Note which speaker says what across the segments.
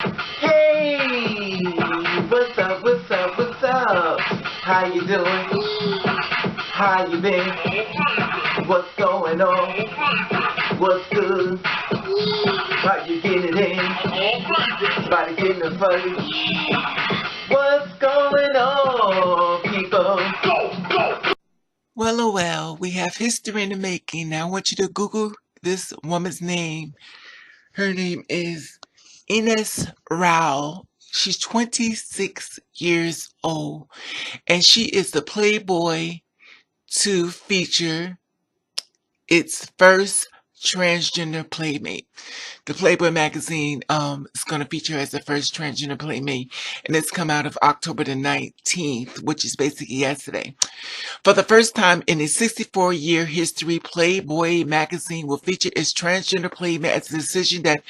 Speaker 1: Hey, what's up, what's up, what's up? How you doing? How you been? What's going on? What's good? How you getting it in? Body getting it funny? What's going on, people? Well, oh well, we have history in the making. Now I want you to Google this woman's name. Her name is Ines Rau. She's 26 years old, and she is the Playboy to feature its first transgender playmate. The Playboy magazine is going to feature as the first transgender playmate, and it's come out of October the 19th, which is basically yesterday. For the first time in its 64-year history, Playboy magazine will feature its transgender playmate as a decision that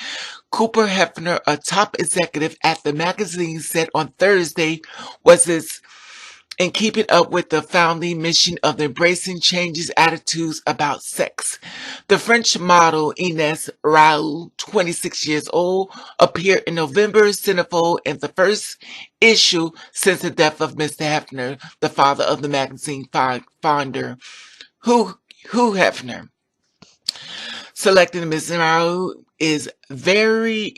Speaker 1: Cooper Hefner, a top executive at the magazine, said on Thursday was in keeping up with the founding mission of embracing changes attitudes about sex. The French model Ines Rau, 26 years old, appeared in November's centerfold in the first issue since the death of Mr. Hefner, the father of the magazine founder, Hugh Hefner. Selecting Ms. Rau is very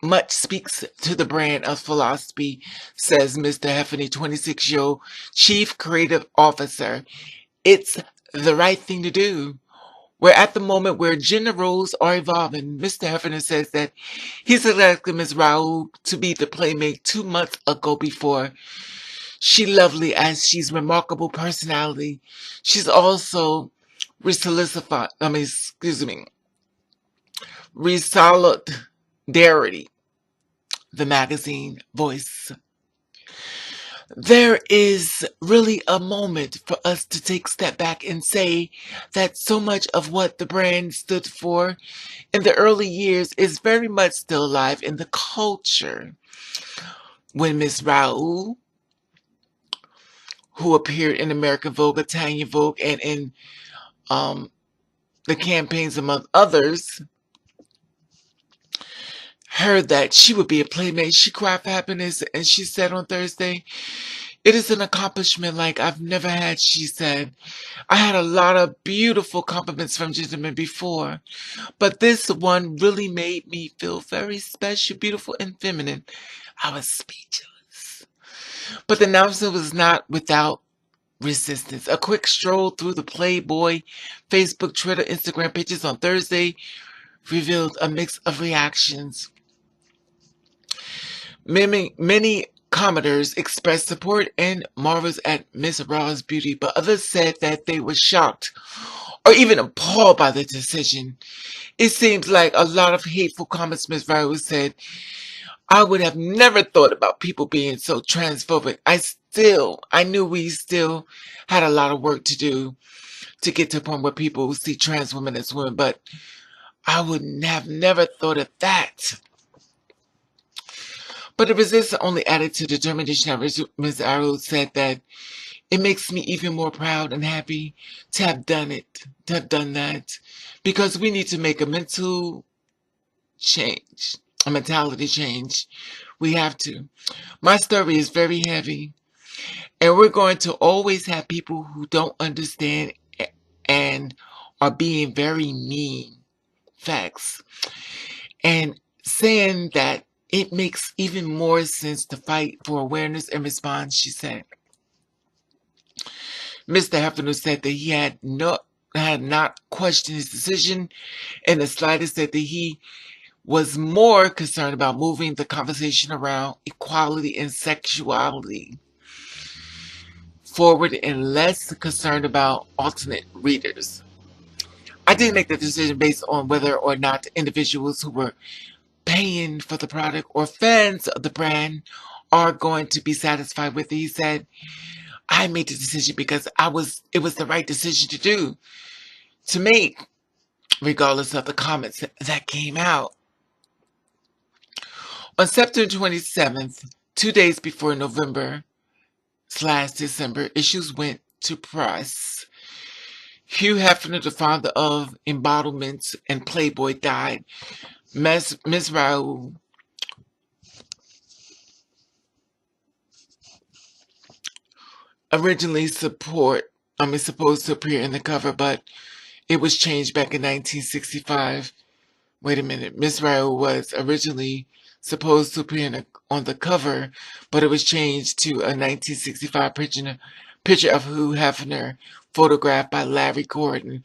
Speaker 1: much speaks to the brand of philosophy, says Mr. Hefner, 26-year-old chief creative officer. It's the right thing to do. We're at the moment where gender roles are evolving. Mr. Hefner says that he selected Ms. Raoul to be the playmate 2 months ago before. She's lovely as she's remarkable personality. She's also resolidarity, the magazine voice. There is really a moment for us to take a step back and say that so much of what the brand stood for in the early years is very much still alive in the culture. When Miss Raoul, who appeared in American Vogue, Italian Vogue, and in the campaigns among others, heard that she would be a playmate, she cried for happiness, and she said on Thursday, "It is an accomplishment like I've never had," she said. "I had a lot of beautiful compliments from gentlemen before, but this one really made me feel very special, beautiful, and feminine." I was speechless. But the announcement was not without resistance. A quick stroll through the Playboy Facebook, Twitter, Instagram pages on Thursday revealed a mix of reactions. Many commenters expressed support and marvels at Miss Raw's beauty, but others said that they were shocked or even appalled by the decision. It seems like a lot of hateful comments. Miss Raw said, "I would have never thought about people being so transphobic. I knew we still had a lot of work to do to get to a point where people see trans women as women, but I would have never thought of that." But the resistance only added to determination. Ms. Arrow said that it makes me even more proud and happy to have done that, because we need to make a mental change, a mentality change. We have to. My story is very heavy, and we're going to always have people who don't understand and are being very mean. Facts. And saying that it makes even more sense to fight for awareness and response, she said. Mr. Hefner said that he had not questioned his decision in the slightest, that he was more concerned about moving the conversation around equality and sexuality forward and less concerned about alternate readers. "I didn't make the decision based on whether or not individuals who were paying for the product or fans of the brand are going to be satisfied with it," he said. "I made the decision because it was the right decision to make, regardless of the comments that came out." On September 27th, 2 days before November/December issues went to press, Hugh Hefner, the founder of Embodiment and Playboy, died. Ms. Raoul
Speaker 2: originally supposed to appear in the cover, but it was changed back in 1965. Wait a minute. Miss Rao was originally supposed to appear on the cover, but it was changed to a 1965 picture of Hugh Hefner, photographed by Larry Gordon.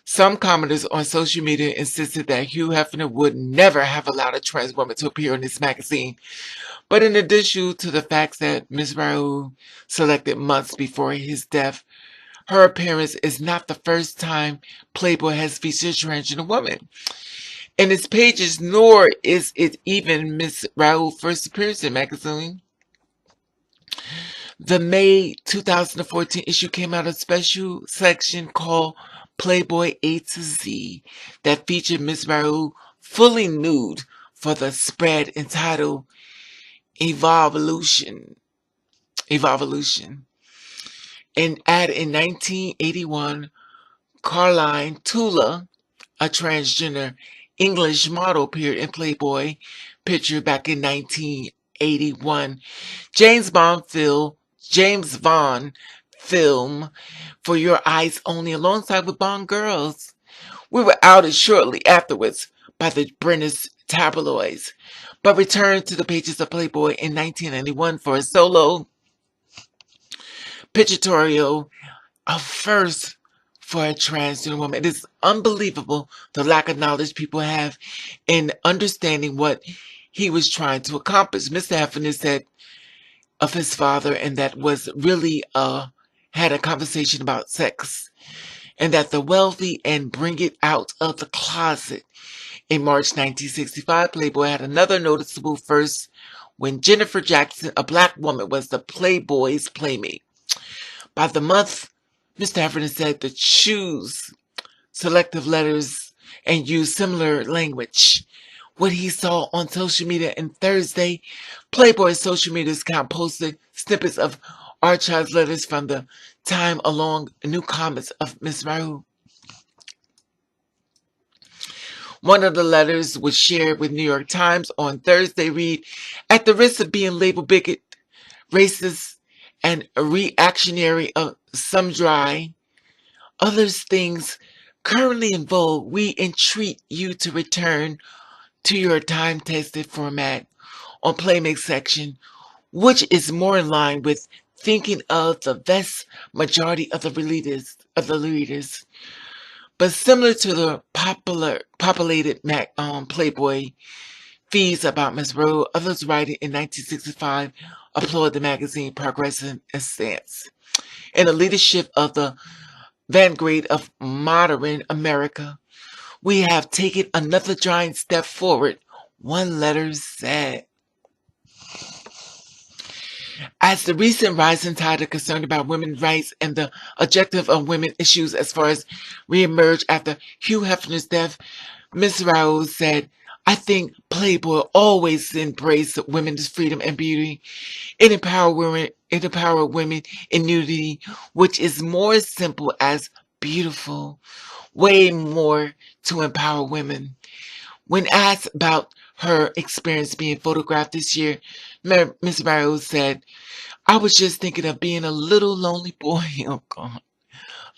Speaker 2: Some commenters on social media insisted that Hugh Hefner would never have allowed a trans woman to appear in this magazine. But in addition to the fact that Ms. Rao selected months before his death, her appearance is not the first time Playboy has featured a transgender woman in its pages, nor is it even Ms. Raoul's first appearance in the magazine. The May 2014 issue came out a special section called Playboy A to Z that featured Ms. Raoul fully nude for the spread entitled Evolution. And in 1981, Caroline Tula, a transgender English model, appeared in Playboy picture back in 1981. James Bond film For Your Eyes Only, alongside with Bond girls. We were outed shortly afterwards by the British tabloids, but returned to the pages of Playboy in 1991 for a solo pictorial, a first for a transgender woman. It is unbelievable the lack of knowledge people have in understanding what he was trying to accomplish. Mr. Hefner said of his father, and that was really had a conversation about sex, and that the wealthy and bring it out of the closet. In March 1965, Playboy had another noticeable first when Jennifer Jackson, a black woman, was the Playboy's Playmate. By the month, Mr. Hefner said to choose selective letters and use similar language. What he saw on social media, and Thursday, Playboy's social media account posted snippets of archived letters from the time along new comments of Ms. Rao. One of the letters was shared with New York Times on Thursday. Read, at the risk of being labeled bigot, racist, and reactionary of some dry, others things currently in vogue, we entreat you to return to your time-tested format on Playmate section, which is more in line with thinking of the vast majority of the readers. But similar to the populated Playboy feeds about Ms. Rao, others writing in 1965 applaud the magazine progressive stance. In the leadership of the vanguard of modern America, we have taken another giant step forward, one letter said. As the recent rising tide of concern about women's rights and the objective of women issues as far as reemerge after Hugh Hefner's death, Ms. Rao said, I think Playboy always embraced women's freedom and beauty. It empowered women in nudity, which is more simple as beautiful, way more to empower women. When asked about her experience being photographed this year, Ms. Rao said, I was just thinking of being a little lonely boy, oh God,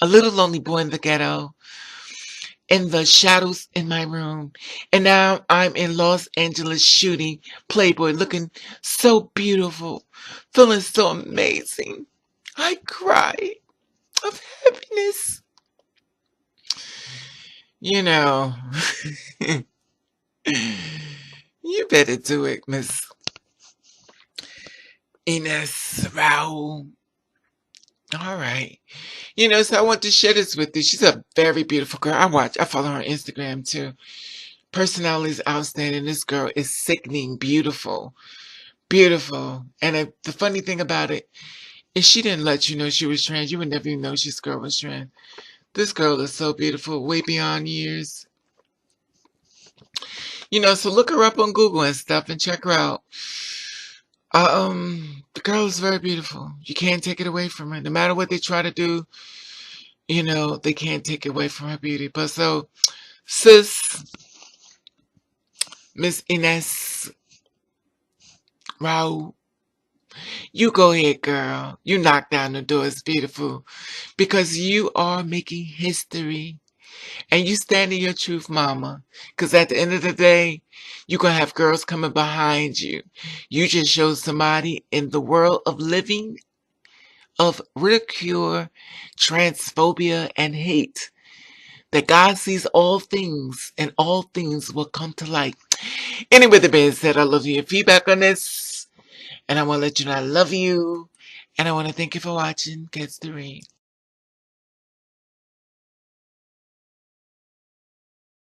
Speaker 2: a little lonely boy in the ghetto, in the shadows in my room. And now I'm in Los Angeles shooting Playboy, looking so beautiful, feeling so amazing. I cry of happiness. You know, you better do it, Miss Ines Rau. All right. So I want to share this with you. She's a very beautiful girl. I follow her on Instagram too. Personality is outstanding. This girl is sickening beautiful. Beautiful. And the funny thing about it is she didn't let you know she was trans. You would never even know this girl was trans. This girl is so beautiful, way beyond years. So look her up on Google and stuff and check her out. The girl is very beautiful. You can't take it away from her. No matter what they try to do, they can't take it away from her beauty. But so, sis, Miss Ines Rau, You go ahead, girl. You knock down the doors, beautiful. Because you are making history. And you stand in your truth, mama. Because at the end of the day, you're going to have girls coming behind you. You just showed somebody in the world of living, of ridicule, transphobia, and hate, that God sees all things and all things will come to light. Anyway, the being said, I love your feedback on this. And I want to let you know I love you. And I want to thank you for watching Catch the Ring.